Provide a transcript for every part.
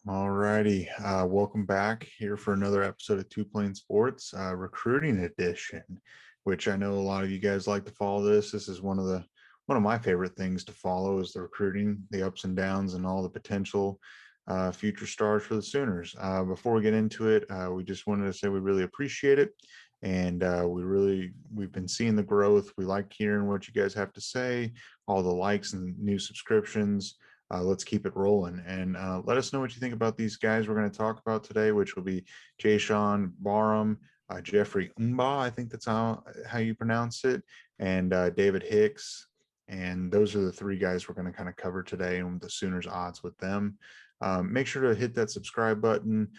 All righty. Welcome back here for another episode of Two Plane Sports Recruiting Edition, which I know a lot of you guys like to follow this. This is one of my favorite things to follow is the recruiting, the ups and downs, and all the potential future stars for the Sooners. Before we get into it, we just wanted to say we really appreciate it, and we've been seeing the growth. We like hearing what you guys have to say, all the likes and new subscriptions. Let's keep it rolling and let us know what you think about these guys we're going to talk about today, which will be Jay Barham, Jeffrey Umba, I think that's how you pronounce it, and David Hicks. And those are the three guys we're going to kind of cover today and the Sooners odds with them. Make sure to hit that subscribe button,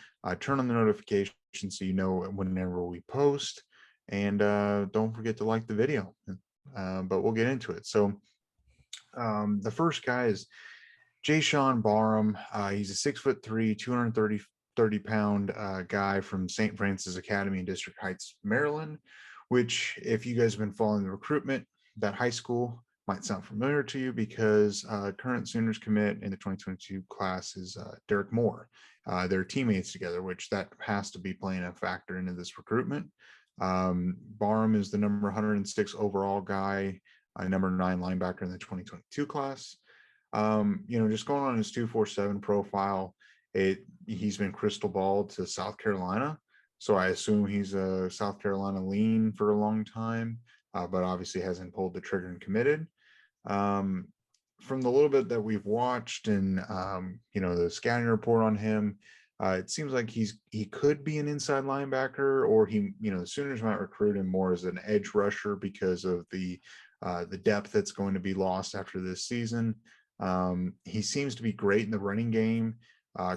turn on the notifications so you know whenever we post, and don't forget to like the video. But we'll get into it. So the first guy is Jay Barham. He's a 6'3", 230 pound guy from St. Francis Academy in District Heights, Maryland, which if you guys have been following the recruitment, that high school might sound familiar to you because current Sooners commit in the 2022 class is Derek Moore. They're teammates together, which that has to be playing a factor into this recruitment. Barham is the number 106 overall guy, number 9 linebacker in the 2022 class. Just going on his 247 profile, he's been crystal balled to South Carolina. So I assume he's a South Carolina lean for a long time, but obviously hasn't pulled the trigger and committed. From the little bit that we've watched and, the scouting report on him, it seems like he could be an inside linebacker, or the Sooners might recruit him more as an edge rusher because of the depth that's going to be lost after this season. He seems to be great in the running game,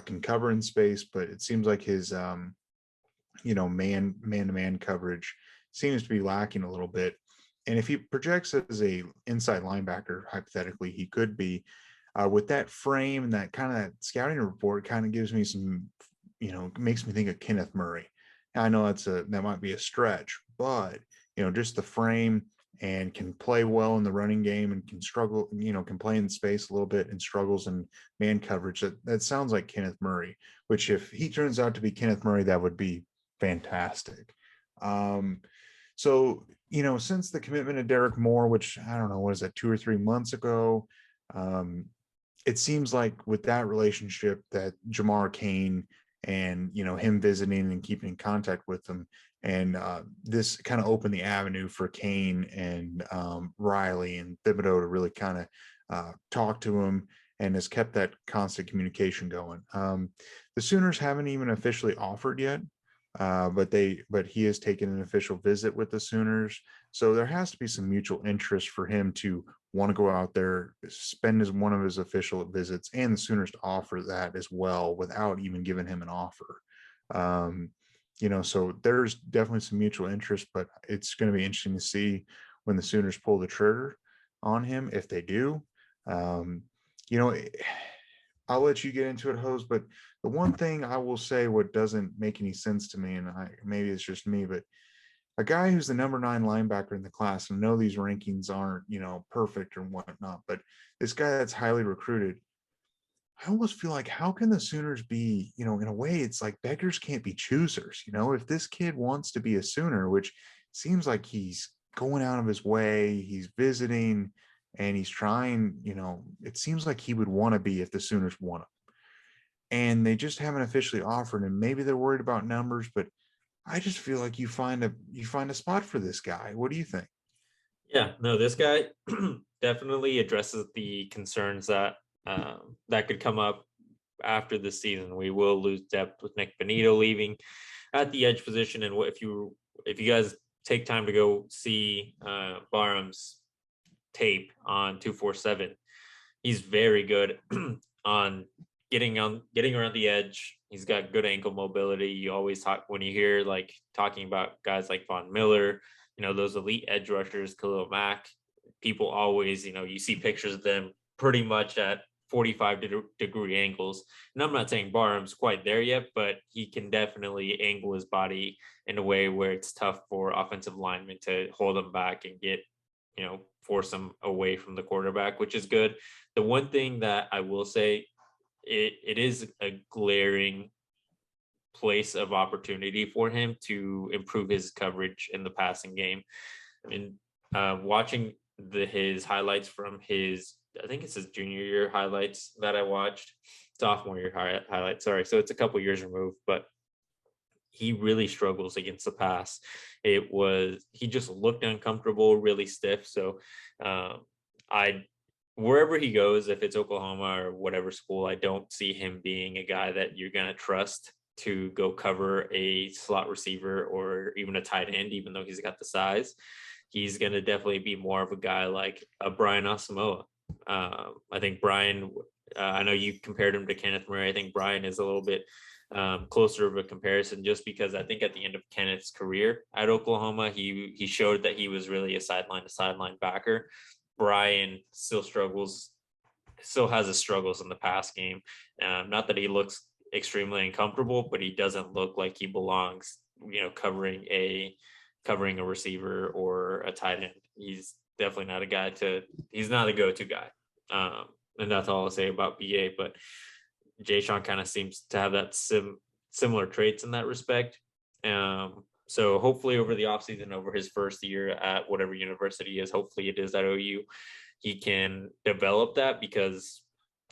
can cover in space, but it seems like his, man-to-man coverage seems to be lacking a little bit. And if he projects as a inside linebacker, hypothetically, he could be with that frame and that kind of that scouting report kind of gives me some, makes me think of Kenneth Murray. Now, I know that might be a stretch, but just the frame and can play well in the running game and can struggle, can play in space a little bit and struggles in man coverage. That sounds like Kenneth Murray, which if he turns out to be Kenneth Murray, that would be fantastic. So, since the commitment of Derek Moore, which I don't know, was that 2 or 3 months ago, it seems like with that relationship that Jamar Kane and, him visiting and keeping in contact with them, and this kind of opened the avenue for Kane and Riley and Thibodeau to really kind of talk to him, and has kept that constant communication going. The Sooners haven't even officially offered yet, but he has taken an official visit with the Sooners. So there has to be some mutual interest for him to want to go out there, spend one of his official visits, and the Sooners to offer that as well without even giving him an offer. So there's definitely some mutual interest, but it's going to be interesting to see when the Sooners pull the trigger on him, if they do. I'll let you get into it, Hose, but the one thing I will say what doesn't make any sense to me, and maybe it's just me, but a guy who's the number 9 linebacker in the class, and I know these rankings aren't, perfect or whatnot, but this guy that's highly recruited, I almost feel like how can the Sooners be, in a way, it's like beggars can't be choosers. If this kid wants to be a Sooner, which seems like he's going out of his way, he's visiting and he's trying, it seems like he would want to be if the Sooners want him. And they just haven't officially offered him. Maybe they're worried about numbers, but I just feel like you find a spot for this guy. What do you think? Yeah, no, this guy definitely addresses the concerns that could come up after the season. We will lose depth with Nick Benito leaving at the edge position, and if you guys take time to go see Barham's tape on 247, he's very good on getting around the edge. He's got good ankle mobility. You always talk when you hear talking about guys like Von Miller, those elite edge rushers, Khalil Mack. People always, you see pictures of them pretty much at 45-degree angles. And I'm not saying Barham's quite there yet, but he can definitely angle his body in a way where it's tough for offensive linemen to hold him back and get, force him away from the quarterback, which is good. The one thing that I will say it is a glaring place of opportunity for him to improve his coverage in the passing game. I mean, watching his highlights from I think it's his junior year highlights that I watched, sophomore year highlights. Sorry, so it's a couple years removed, but he really struggles against the pass. He just looked uncomfortable, really stiff. So I wherever he goes, if it's Oklahoma or whatever school, I don't see him being a guy that you're gonna trust to go cover a slot receiver or even a tight end, even though he's got the size. He's gonna definitely be more of a guy like a Brian Asamoah. I think Brian. I know you compared him to Kenneth Murray. I think Brian is a little bit closer of a comparison, just because I think at the end of Kenneth's career at Oklahoma, he showed that he was really a sideline to sideline backer. Brian still has his struggles in the pass game. Not that he looks extremely uncomfortable, but he doesn't look like he belongs, covering a receiver or a tight end. He's definitely not a guy he's not a go-to guy. And that's all I'll say about BA, but Jay Sean kind of seems to have that similar traits in that respect. So hopefully over the offseason, over his first year at whatever university is, hopefully it is at OU, he can develop that, because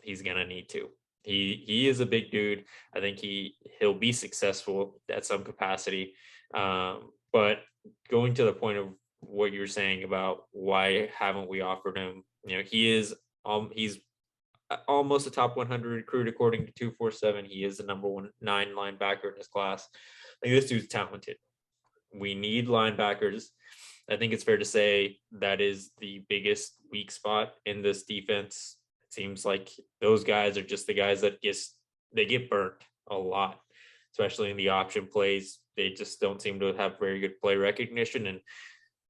he's going to need to. He is a big dude. I think he'll be successful at some capacity. But going to the point of what you're saying about why haven't we offered him, he's almost a top 100 recruit according to 247. He is the number 9 linebacker in his class. Like, this dude's talented. We need linebackers. I think it's fair to say that is the biggest weak spot in this defense. It seems like those guys are just the guys that get burnt a lot, especially in the option plays. They just don't seem to have very good play recognition, and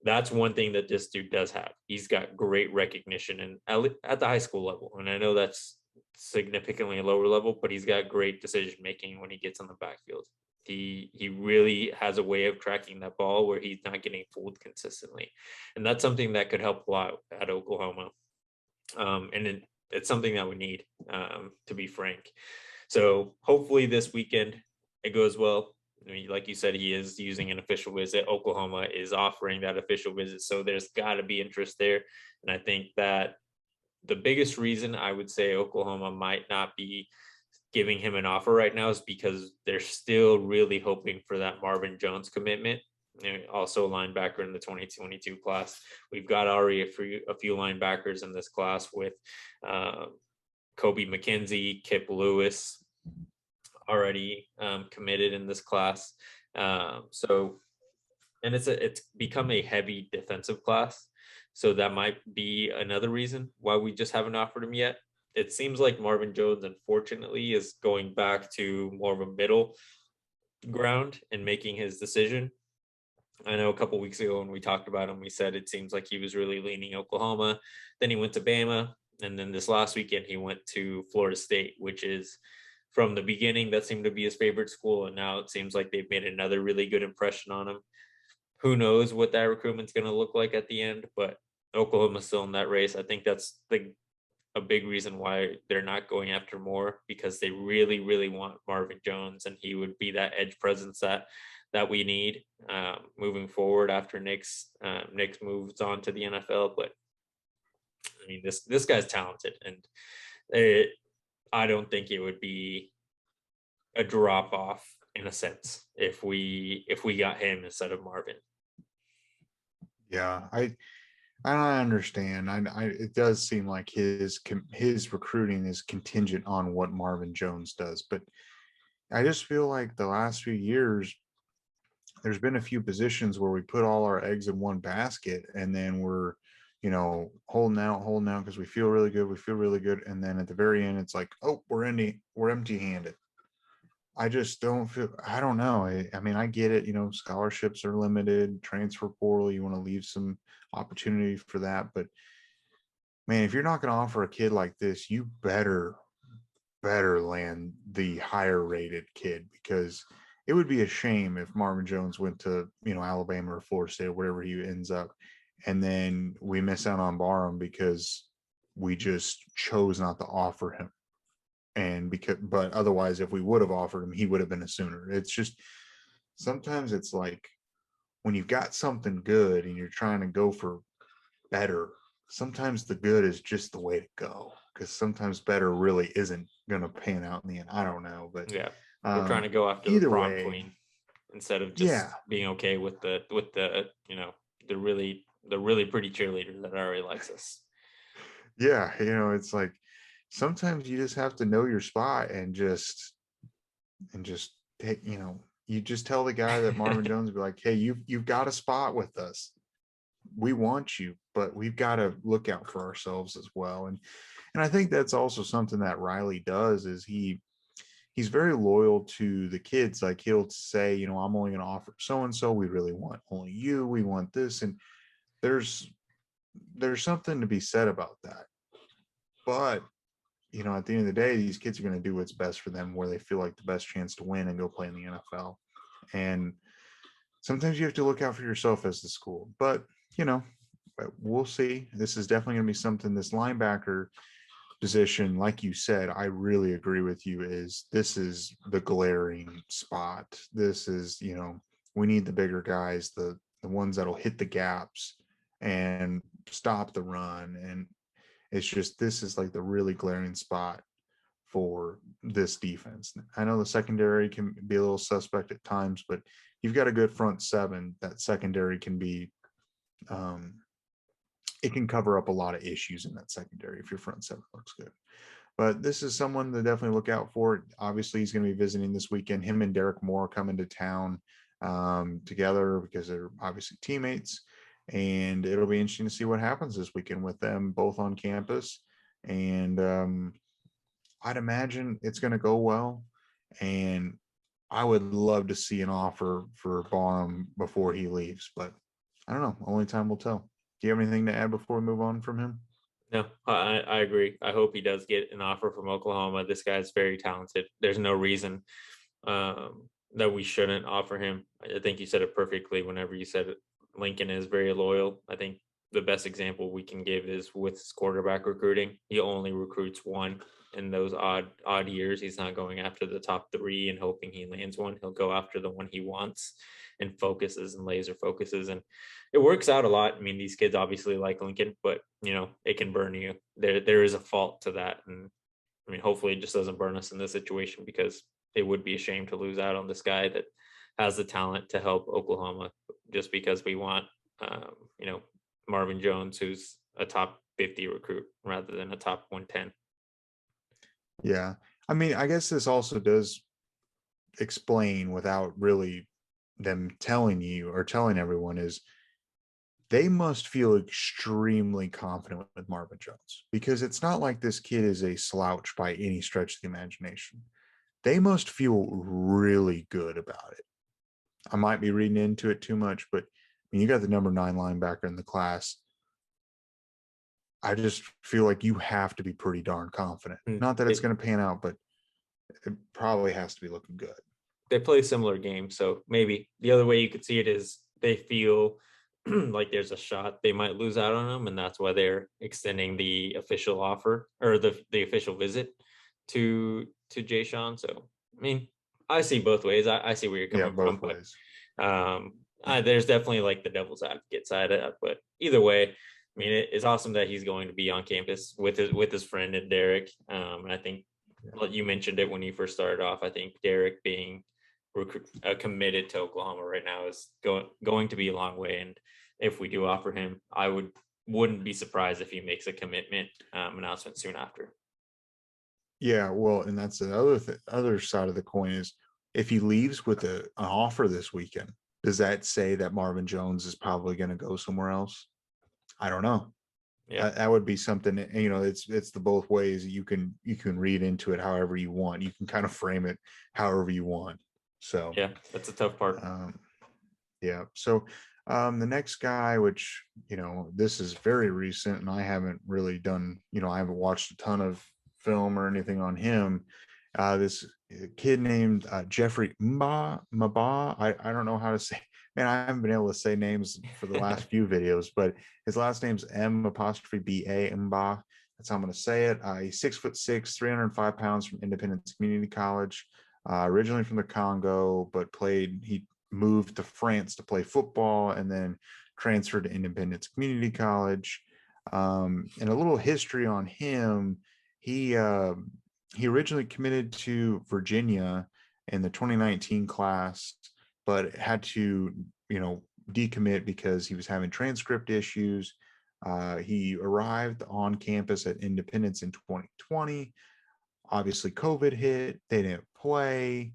that's one thing that this dude does have. He's got great recognition, and at the high school level. And I know that's significantly a lower level, but he's got great decision making when he gets on the backfield. He really has a way of tracking that ball where he's not getting fooled consistently, and that's something that could help a lot at Oklahoma. And it's something that we need, to be frank. So hopefully this weekend it goes well. I mean, like you said, he is using an official visit. Oklahoma is offering that official visit, so there's got to be interest there. And I think that the biggest reason I would say Oklahoma might not be giving him an offer right now is because they're still really hoping for that Marvin Jones commitment. And also a linebacker in the 2022 class. We've got already a few linebackers in this class with Kobe McKenzie, Kip Lewis, already committed in this class. So, and it's become a heavy defensive class. So that might be another reason why we just haven't offered him yet. It seems like Marvin Jones, unfortunately, is going back to more of a middle ground and making his decision. I know a couple weeks ago when we talked about him, we said it seems like he was really leaning Oklahoma. Then he went to Bama. And then this last weekend, he went to Florida State, which is, from the beginning, that seemed to be his favorite school. And now it seems like they've made another really good impression on him. Who knows what that recruitment's going to look like at the end, but Oklahoma's still in that race. I think that's a big reason why they're not going after more, because they really, really want Marvin Jones, and he would be that edge presence that we need moving forward after Nick's moves on to the NFL. But I mean, this guy's talented, and I don't think it would be a drop off in a sense if we got him instead of Marvin. Yeah, I understand. It does seem like his recruiting is contingent on what Marvin Jones does, but I just feel like the last few years there's been a few positions where we put all our eggs in one basket, and then we're holding out because we feel really good, and then at the very end it's like, oh, we're empty-handed. I just don't feel, I don't know. I mean, I get it, scholarships are limited, transfer portal, you want to leave some opportunity for that. But man, if you're not going to offer a kid like this, you better land the higher rated kid, because it would be a shame if Marvin Jones went to, Alabama or Florida State or wherever he ends up, and then we miss out on Barham because we just chose not to offer him. but otherwise, if we would have offered him, he would have been a Sooner. It's just sometimes it's like when you've got something good and you're trying to go for better, sometimes the good is just the way to go, because sometimes better really isn't going to pan out in the end. I don't know, but Yeah, we're trying to go after the either prom way, queen instead of just yeah, being okay with the the really pretty cheerleader that already likes us. yeah, it's like sometimes you just have to know your spot and just take, you just tell the guy that Marvin Jones be like, hey, you've got a spot with us. We want you, but we've got to look out for ourselves as well. And I think that's also something that Riley does is he's very loyal to the kids. Like he'll say, I'm only going to offer so and so. We really want only you. We want this, and there's something to be said about that. But at the end of the day, these kids are going to do what's best for them, where they feel like the best chance to win and go play in the NFL. And sometimes you have to look out for yourself as the school. But we'll see. This is definitely going to be something. This linebacker position, like you said, I really agree with you. This is the glaring spot. This is, we need the bigger guys, the ones that'll hit the gaps and stop the run. And it's just, this is like the really glaring spot for this defense. I know the secondary can be a little suspect at times, but you've got a good front seven. That secondary can be, it can cover up a lot of issues in that secondary if your front seven looks good. But this is someone to definitely look out for. Obviously, he's going to be visiting this weekend. Him and Derek Moore come into town together because they're obviously teammates. And it'll be interesting to see what happens this weekend with them both on campus. And I'd imagine it's going to go well. And I would love to see an offer for Barham before he leaves. But I don't know. Only time will tell. Do you have anything to add before we move on from him? No, I agree. I hope he does get an offer from Oklahoma. This guy's very talented. There's no reason that we shouldn't offer him. I think you said it perfectly whenever you said it. Lincoln is very loyal. I think the best example we can give is with his quarterback recruiting. He only recruits one in those odd years. He's not going after the top three and hoping he lands one. He'll go after the one he wants and focuses and laser focuses. And it works out a lot. I mean, these kids obviously like Lincoln, but it can burn you. There is a fault to that. And I mean, hopefully it just doesn't burn us in this situation, because it would be a shame to lose out on this guy that has the talent to help Oklahoma just because we want, Marvin Jones, who's a top 50 recruit rather than a top 110. Yeah. I mean, I guess this also does explain, without really them telling you or telling everyone, is they must feel extremely confident with Marvin Jones, because it's not like this kid is a slouch by any stretch of the imagination. They must feel really good about it. I might be reading into it too much, but I mean, you got the number 9 linebacker in the class. I just feel like you have to be pretty darn confident. Not that it's going to pan out, but it probably has to be looking good. They play similar games, so maybe the other way you could see it is they feel like there's a shot they might lose out on them, and that's why they're extending the official offer or the official visit to Jay Sean. So I mean, I see both ways. I see where you're coming from, ways. But there's definitely like the devil's advocate side of that. But either way, I mean, it's awesome that he's going to be on campus with his friend and Derek. And I think you mentioned it when you first started off. I think Derek being committed to Oklahoma right now is going to be a long way. And if we do offer him, I wouldn't be surprised if he makes a commitment announcement soon after. Yeah, well, and that's the other side of the coin is, if he leaves with an offer this weekend, does that say that Marvin Jones is probably going to go somewhere else? I don't know. Yeah, that would be something. It's the both ways. You can read into it however you want. You can kind of frame it however you want. So yeah, that's a tough part. Yeah. So the next guy, which this is very recent, and I haven't really done. I haven't watched a ton of film or anything on him. This kid named Jeffrey Mba. I don't know how to say. Man, I haven't been able to say names for the last few videos, but his last name's M''BA Mba. That's how I'm going to say it. He's 6'6", 305 pounds from Independence Community College, originally from the Congo, but he moved to France to play football and then transferred to Independence Community College. And a little history on him. He originally committed to Virginia in the 2019 class, but had to, decommit because he was having transcript issues. He arrived on campus at Independence in 2020. Obviously, COVID hit. They didn't play.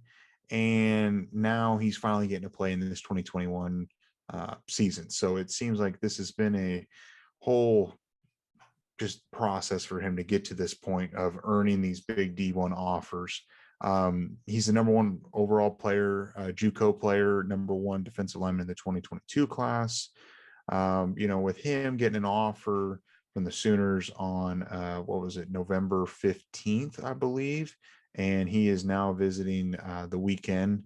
And now he's finally getting to play in this 2021 season. So it seems like this has been a whole just process for him to get to this point of earning these big D1 offers. He's the number one overall player, JUCO player, number one defensive lineman in the 2022 class. With him getting an offer from the Sooners on November 15th, I believe, and he is now visiting the weekend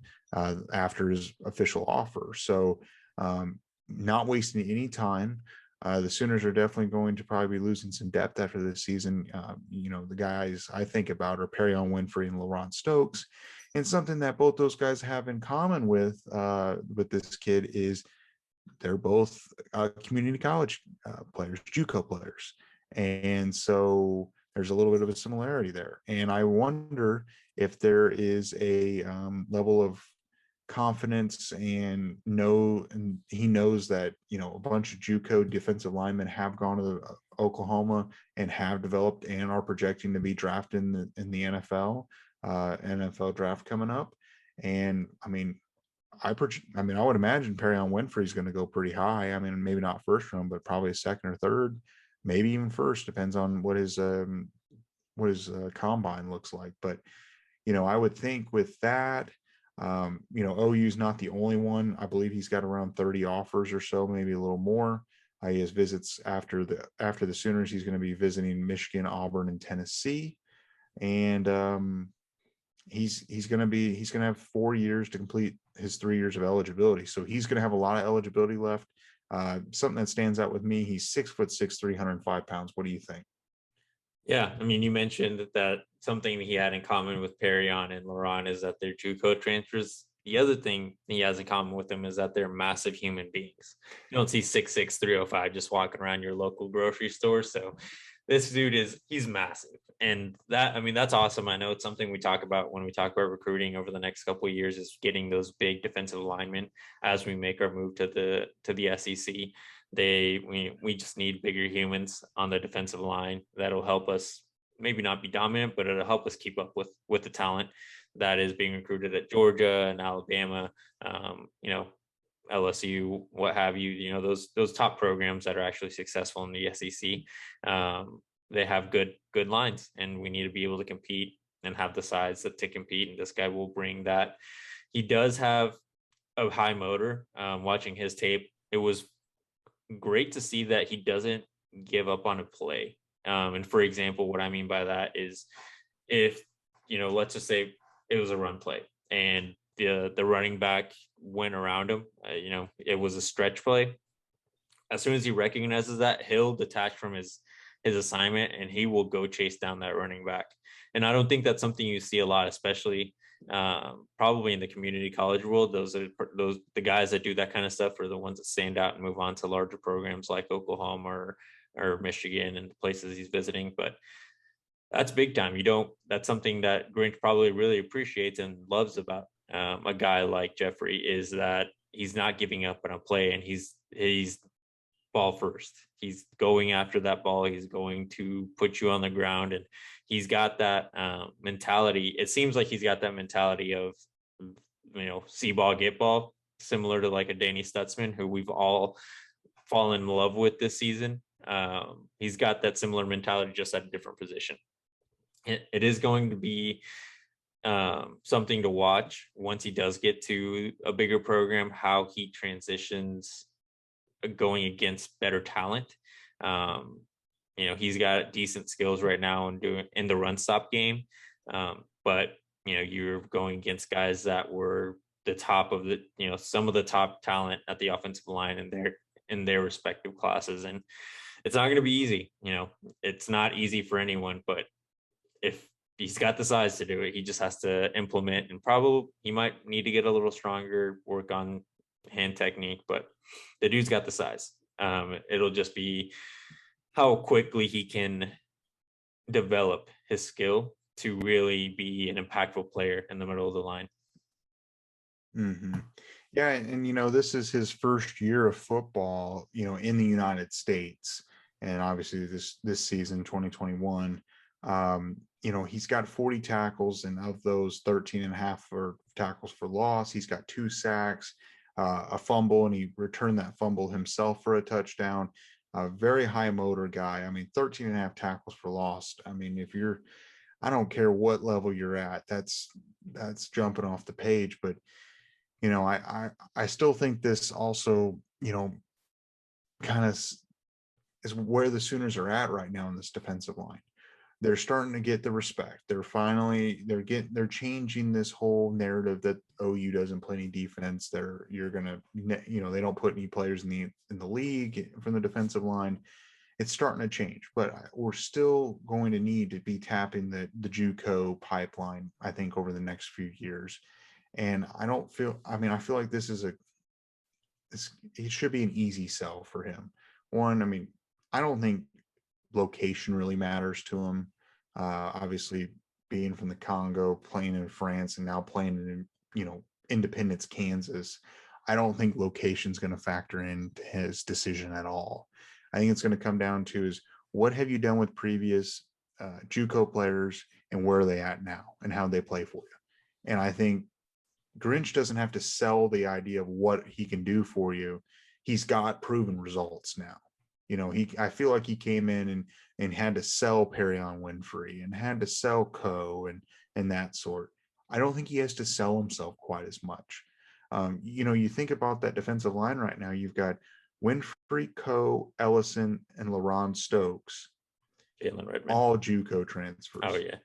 after his official offer. So not wasting any time. The Sooners are definitely going to probably be losing some depth after this season. The guys I think about are Perrion Winfrey and LaRon Stokes. And something that both those guys have in common with this kid is they're both community college players, JUCO players. And so there's a little bit of a similarity there. And I wonder if there is a level of confidence and he knows that a bunch of JUCO defensive linemen have gone to Oklahoma and have developed and are projecting to be drafted in the NFL draft coming up. And I would imagine Perrion Winfrey is going to go pretty high. I mean, maybe not first round, but probably second or third, maybe even first, depends on what his combine looks like. But I would think with that, OU's not the only one. I believe he's got around 30 offers or so, maybe a little more. He has visits after the Sooners. He's going to be visiting Michigan, Auburn, and Tennessee, and he's going to have 4 years to complete his 3 years of eligibility. So he's going to have a lot of eligibility left. Something that stands out with me, he's 6'6", 305 pounds. What do you think? Yeah, I mean, you mentioned that something he had in common with Perrion and LaRon is that they're JUCO transfers. The other thing he has in common with them is that they're massive human beings. You don't see 6'6", 305 just walking around your local grocery store. So this dude he's massive. And that's awesome. I know it's something we talk about when we talk about recruiting over the next couple of years is getting those big defensive linemen as we make our move to the SEC. We just need bigger humans on the defensive line that'll help us maybe not be dominant, but it'll help us keep up with the talent that is being recruited at Georgia and Alabama, LSU, what have you. Those top programs that are actually successful in the SEC. They have good lines, and we need to be able to compete and have the size to compete. And this guy will bring that. He does have a high motor. Watching his tape, it was great to see that he doesn't give up on a play. And for example, what I mean by that is if, let's just say it was a run play and the running back went around him, it was a stretch play. As soon as he recognizes that, he'll detach from his assignment and he will go chase down that running back. And I don't think that's something you see a lot, especially probably in the community college world. The guys that do that kind of stuff are the ones that stand out and move on to larger programs like Oklahoma or Michigan and the places he's visiting. But that's big time. That's something that Grinch probably really appreciates and loves about a guy like Jeffrey is that he's not giving up on a play and he's ball first. He's going after that ball. He's going to put you on the ground, and he's got that mentality. It seems like he's got that mentality of, see ball, get ball, similar to like a Danny Stutzman, who we've all fallen in love with this season. He's got that similar mentality, just at a different position. It is going to be something to watch once he does get to a bigger program, how he transitions going against better talent. He's got decent skills right now in the run stop game. But you're going against guys that were the top of some of the top talent at the offensive line in their respective classes. And it's not going to be easy. It's not easy for anyone, but if he's got the size to do it, he just has to implement, and probably he might need to get a little stronger, work on hand technique, but the dude's got the size. It'll just be how quickly he can develop his skill to really be an impactful player in the middle of the line. Mm-hmm. Yeah, and this is his first year of football, in the United States, and obviously this season 2021, he's got 40 tackles, and of those 13 and a half are tackles for loss. He's got 2 sacks, a fumble, and he returned that fumble himself for a touchdown. A very high motor guy. I mean, 13 and a half tackles for loss. I mean, I don't care what level you're at, that's jumping off the page. But I still think this also, kind of is where the Sooners are at right now in this defensive line. They're starting to get the respect. They're changing this whole narrative that OU doesn't play any defense. They don't put any players in the league from the defensive line. It's starting to change, but we're still going to need to be tapping the JUCO pipeline, I think, over the next few years. And I feel like it should be an easy sell for him. One, I mean, I don't think location really matters to him. Obviously, being from the Congo, playing in France, and now playing in, Independence, Kansas, I don't think location is going to factor into his decision at all. I think it's going to come down to is what have you done with previous JUCO players, and where are they at now, and how they play for you. And I think Grinch doesn't have to sell the idea of what he can do for you. He's got proven results now. I feel like he came in and had to sell Perion Winfrey and had to sell and that sort. I don't think he has to sell himself quite as much. You think about that defensive line right now. You've got Winfrey, Coe, Ellison, and LaRon Stokes, Jalen Redmond, all JUCO transfers. Oh yeah,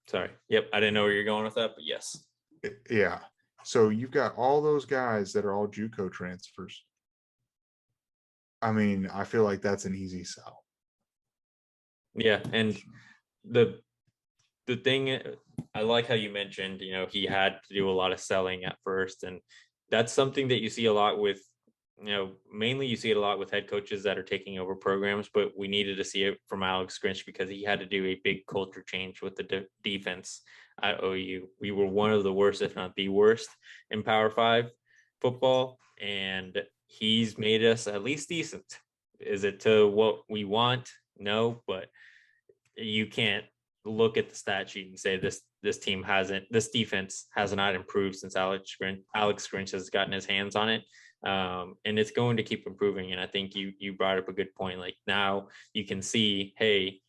sorry. Yep, I didn't know where you're going with that, but yes. Yeah. So you've got all those guys that are all JUCO transfers. I mean, I feel like that's an easy sell. Yeah, and the thing, I like how you mentioned, he had to do a lot of selling at first, and that's something that you see a lot with, mainly you see it a lot with head coaches that are taking over programs, but we needed to see it from Alex Grinch because he had to do a big culture change with the defense at OU. We were one of the worst, if not the worst, in Power 5 football, and he's made us at least decent. Is it to what we want? No, but you can't look at the stat sheet and say this defense has not improved since Alex Grinch has gotten his hands on it. And it's going to keep improving. And I think you brought up a good point. Like now you can see, hey,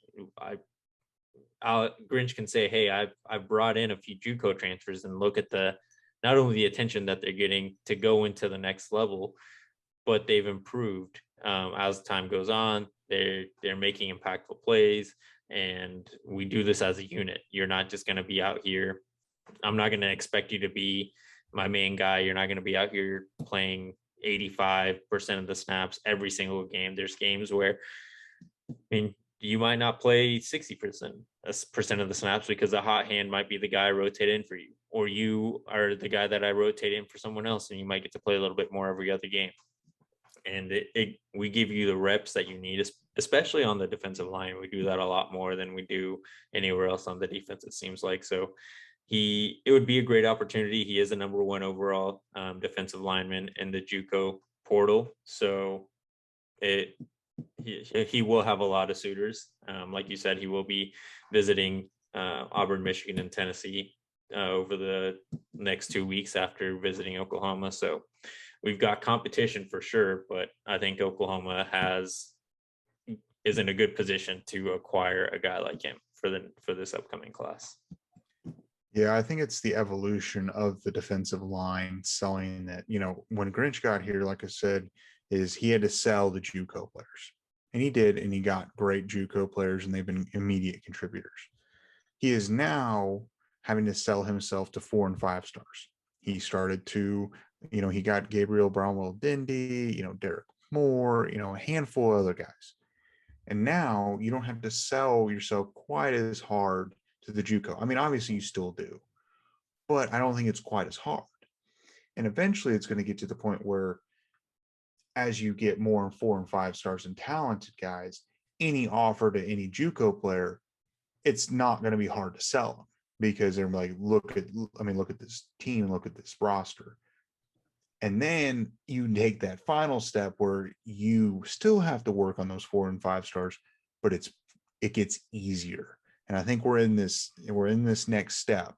Grinch can say, hey, I've brought in a few JUCO transfers, and look at not only the attention that they're getting to go into the next level, but they've improved as time goes on. They're making impactful plays, and we do this as a unit. You're not just going to be out here. I'm not going to expect you to be my main guy. You're not going to be out here playing 85% of the snaps every single game. There's games where, you might not play 60% of the snaps because a hot hand might be the guy I rotate in for you, or you are the guy that I rotate in for someone else, and you might get to play a little bit more every other game. And we give you the reps that you need, especially on the defensive line. We do that a lot more than we do anywhere else on the defense, it seems like. So it would be a great opportunity. He is a number 1 overall defensive lineman in the JUCO portal. So he will have a lot of suitors. Like you said, he will be visiting Auburn, Michigan, and Tennessee over the next 2 weeks after visiting Oklahoma. So we've got competition for sure, but I think Oklahoma is in a good position to acquire a guy like him for this upcoming class. Yeah, I think it's the evolution of the defensive line selling that, when Grinch got here, like I said, is he had to sell the JUCO players. And he did, and he got great JUCO players, and they've been immediate contributors. He is now having to sell himself to 4 and 5 stars. He started to, he got Gabriel Brownwell Dindy, Derek Moore, a handful of other guys. And now you don't have to sell yourself quite as hard to the JUCO. I mean, obviously you still do, but I don't think it's quite as hard. And eventually it's going to get to the point where as you get more 4 and 5 stars and talented guys, any offer to any JUCO player, it's not going to be hard to sell them because they're like, look at this team, look at this roster. And then you take that final step where you still have to work on those 4 and 5 stars, but it gets easier. And I think we're in this next step,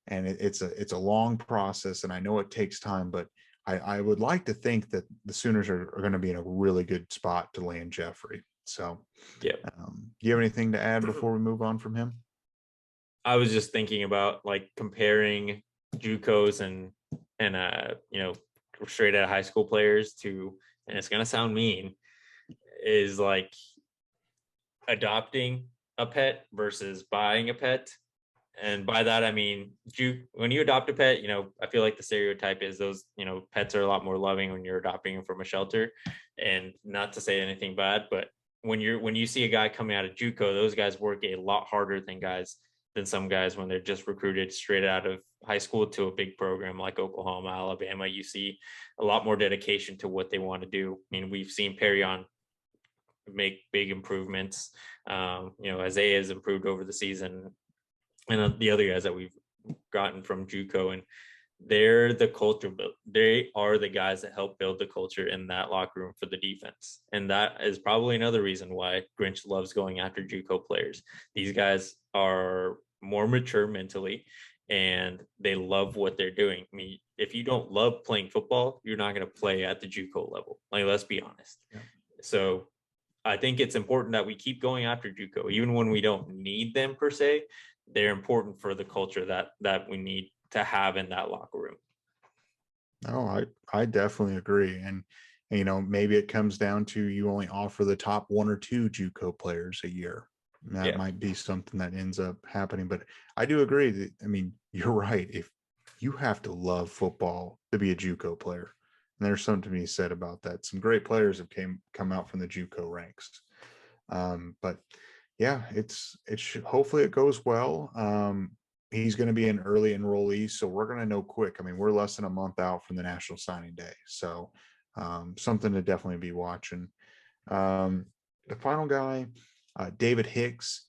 and it's a long process, and I know it takes time, but I would like to think that the Sooners are going to be in a really good spot to land Jeffrey. So, Yeah. do you have anything to add before we move on from him? I was just thinking about like comparing JUCOs and straight out of high school players to, and it's gonna sound mean, is like adopting a pet versus buying a pet. And by that I mean when you adopt a pet, I feel like the stereotype is those, pets are a lot more loving when you're adopting them from a shelter. And not to say anything bad, but when you see a guy coming out of JUCO, those guys work a lot harder than some guys when they're just recruited straight out of high school to a big program like Oklahoma, Alabama. You see a lot more dedication to what they want to do. I mean, we've seen Perion make big improvements. Isaiah has improved over the season, and the other guys that we've gotten from JUCO, and they're the culture build. They are the guys that help build the culture in that locker room for the defense. And that is probably another reason why Grinch loves going after JUCO players. These guys are more mature mentally and they love what they're doing. I mean, if you don't love playing football, you're not going to play at the JUCO level. Like, let's be honest. Yeah. So I think it's important that we keep going after JUCO, even when we don't need them per se. They're important for the culture that we need to have in that locker room. Oh, I definitely agree. And maybe it comes down to you only offer the top 1 or 2 JUCO players a year. And that might be something that ends up happening. But I do agree that, I mean, you're right. If you have to love football to be a JUCO player, and there's something to be said about that. Some great players have come out from the JUCO ranks. But yeah, hopefully it goes well. He's going to be an early enrollee, so we're going to know quick. I mean, we're less than a month out from the National Signing Day, so something to definitely be watching. The final guy, David Hicks.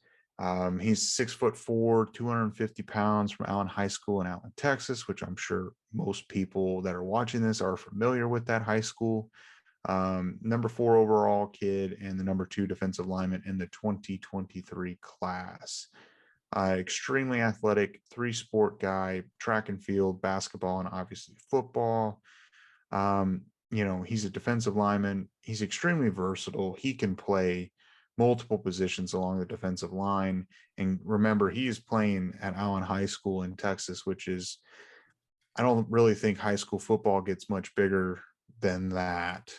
He's 6'4", 250 pounds, from Allen High School in Allen, Texas, which I'm sure most people that are watching this are familiar with that high school. Number 4 overall kid and the number 2 defensive lineman in the 2023 class. Extremely athletic, 3-sport guy: track and field, basketball, and obviously football. He's a defensive lineman. He's extremely versatile. He can play multiple positions along the defensive line. And remember, he is playing at Allen High School in Texas, which is, I don't really think high school football gets much bigger than that.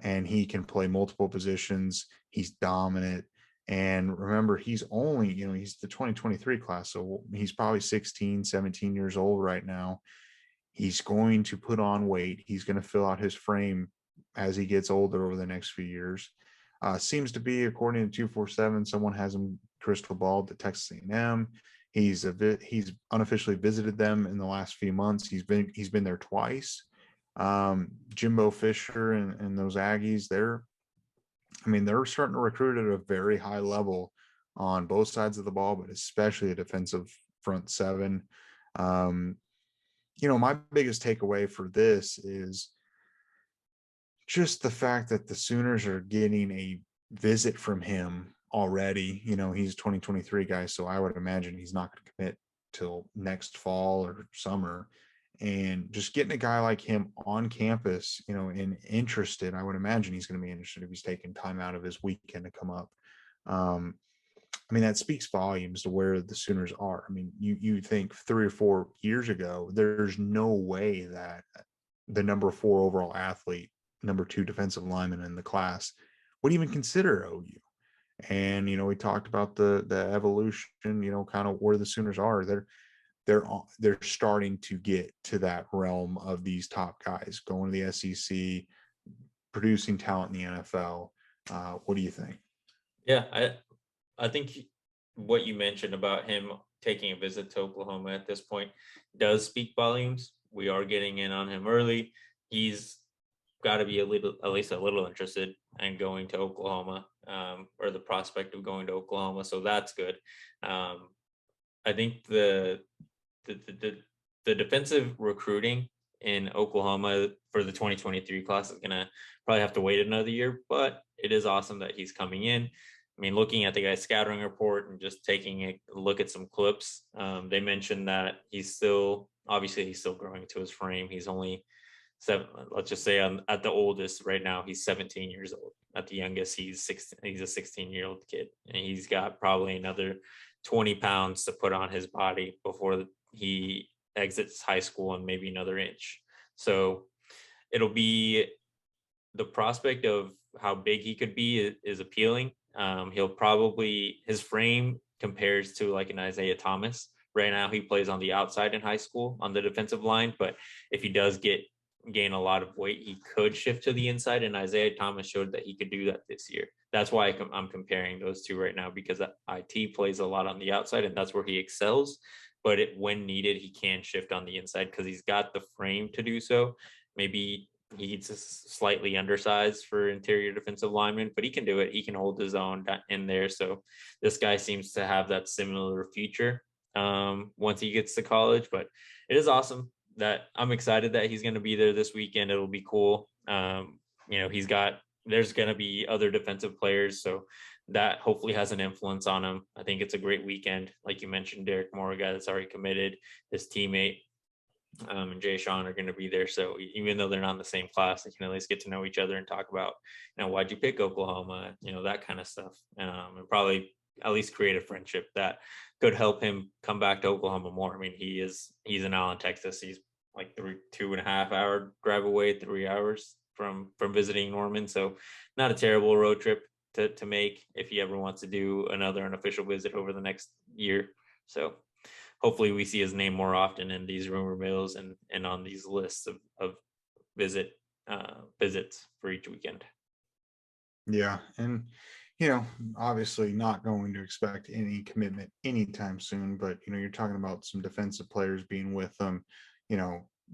And he can play multiple positions. He's dominant. And remember, he's only, he's the 2023 class. So he's probably 16, 17 years old right now. He's going to put on weight. He's going to fill out his frame as he gets older over the next few years. Seems to be, according to 247, someone has him crystal balled to Texas A&M. He's unofficially visited them in the last few months. He's been there twice. Jimbo Fisher and those Aggies, they're starting to recruit at a very high level on both sides of the ball, but especially a defensive front seven. My biggest takeaway for this is just the fact that the Sooners are getting a visit from him already. He's a 2023 guy, so I would imagine he's not going to commit till next fall or summer. And just getting a guy like him on campus, and interested, I would imagine he's going to be interested if he's taking time out of his weekend to come up. That speaks volumes to where the Sooners are. I mean, you think 3 or 4 years ago, there's no way that the number 4 overall athlete, number 2 defensive lineman in the class, would even consider OU. And, we talked about the evolution, kind of where the Sooners are. They're starting to get to that realm of these top guys going to the SEC, producing talent in the NFL. What do you think? Yeah, I think what you mentioned about him taking a visit to Oklahoma at this point does speak volumes. We are getting in on him early. He's got to be at least a little interested in going to Oklahoma, or the prospect of going to Oklahoma. So that's good. Um, I think the, the the the defensive recruiting in Oklahoma for the 2023 class is gonna probably have to wait another year, but it is awesome that he's coming in. I mean, looking at the guy's scouting report and just taking a look at some clips, they mentioned that he's still growing into his frame. He's only seven. Let's just say at the oldest right now, he's 17 years old. At the youngest, he's 16. He's a 16-year-old kid, and he's got probably another 20 pounds to put on his body before he exits high school, and maybe another inch. So it'll be the prospect of how big he could be is appealing. He'll probably his frame compares to like an Isaiah Thomas. Right now, he plays on the outside in high school on the defensive line, but if he does gain a lot of weight, he could shift to the inside. And Isaiah Thomas showed that he could do that this year. That's why I'm comparing those two right now, because IT plays a lot on the outside, and that's where he excels. But when needed, he can shift on the inside because he's got the frame to do so. Maybe he's slightly undersized for interior defensive lineman, but he can do it. He can hold his own in there. So this guy seems to have that similar future once he gets to college. But it is awesome that I'm excited that he's going to be there this weekend. It'll be cool. There's going to be other defensive players, so that hopefully has an influence on him. I think it's a great weekend. Like you mentioned, Derek Moore, a guy that's already committed, his teammate and Jay Sean are going to be there. So even though they're not in the same class, they can at least get to know each other and talk about, why'd you pick Oklahoma, that kind of stuff, and probably at least create a friendship that could help him come back to Oklahoma more. I mean, he's in Allen, Texas. He's like 2.5 hour drive away, 3 hours from visiting Norman. So not a terrible road trip to make if he ever wants to do another unofficial visit over the next year. So hopefully we see his name more often in these rumor mills and on these lists of visits for each weekend. Yeah, and obviously not going to expect any commitment anytime soon, but you're talking about some defensive players being with them.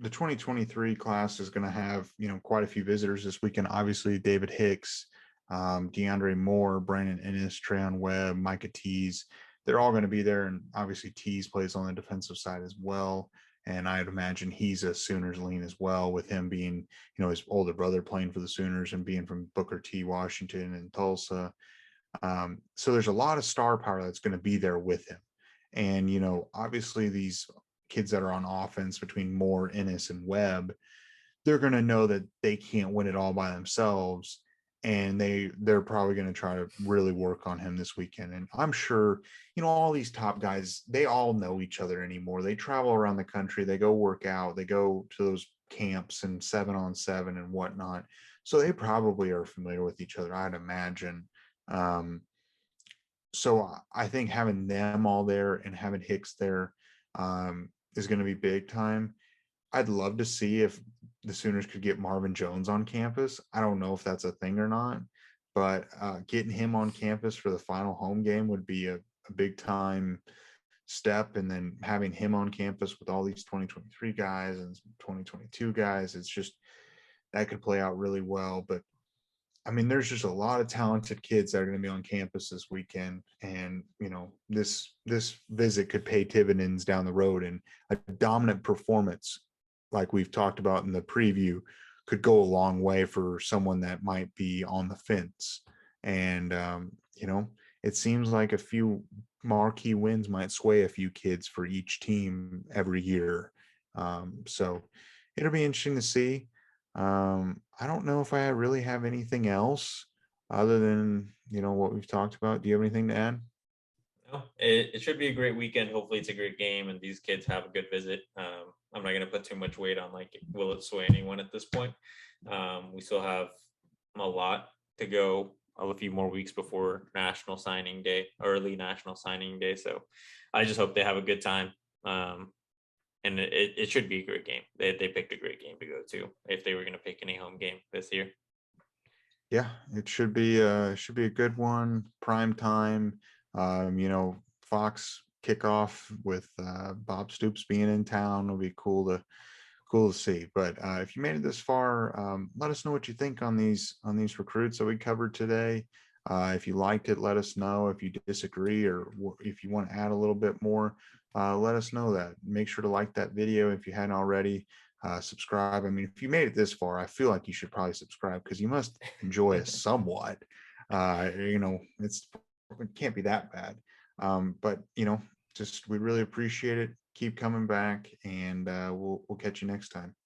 The 2023 class is going to have quite a few visitors this weekend. Obviously, David Hicks, DeAndre Moore, Brandon Ennis, Treyon Webb, Micah Tease. They're all going to be there, and obviously Tease plays on the defensive side as well. And I'd imagine he's a Sooners lean as well, with him being, his older brother playing for the Sooners and being from Booker T, Washington, and Tulsa. So there's a lot of star power that's going to be there with him. And, obviously these kids that are on offense between Moore, Ennis, and Webb, they're going to know that they can't win it all by themselves. And they're probably going to try to really work on him this weekend. And I'm sure, all these top guys, they all know each other anymore. They travel around the country, they go work out, they go to those camps and 7-on-7 and whatnot. So they probably are familiar with each other, I'd imagine. So I think having them all there and having Hicks there is going to be big time. I'd love to see if the Sooners could get Marvin Jones on campus. I don't know if that's a thing or not, but getting him on campus for the final home game would be a big time step. And then having him on campus with all these 2023 guys and 2022 guys, it's just that could play out really well. But I mean, there's just a lot of talented kids that are going to be on campus this weekend, and this visit could pay dividends down the road. And a dominant performance, like we've talked about in the preview, could go a long way for someone that might be on the fence. And it seems like a few marquee wins might sway a few kids for each team every year. So it'll be interesting to see. I don't know if I really have anything else other than, what we've talked about. Do you have anything to add? No, it should be a great weekend. Hopefully it's a great game and these kids have a good visit. I'm not going to put too much weight on will it sway anyone at this point. We still have a lot to go, a few more weeks before National Signing Day, early National Signing Day. So I just hope they have a good time. And it should be a great game. They picked a great game to go to if they were going to pick any home game this year. Yeah, it should be a good one. Prime time. Fox kickoff with Bob Stoops being in town will be cool to see. But if you made it this far, let us know what you think on these recruits that we covered today. If you liked it, let us know. If you disagree or if you want to add a little bit more, let us know that. Make sure to like that video if you hadn't already. Subscribe. I mean, if you made it this far, I feel like you should probably subscribe because you must enjoy us somewhat. It can't be that bad. But just we really appreciate it. Keep coming back, and we'll catch you next time.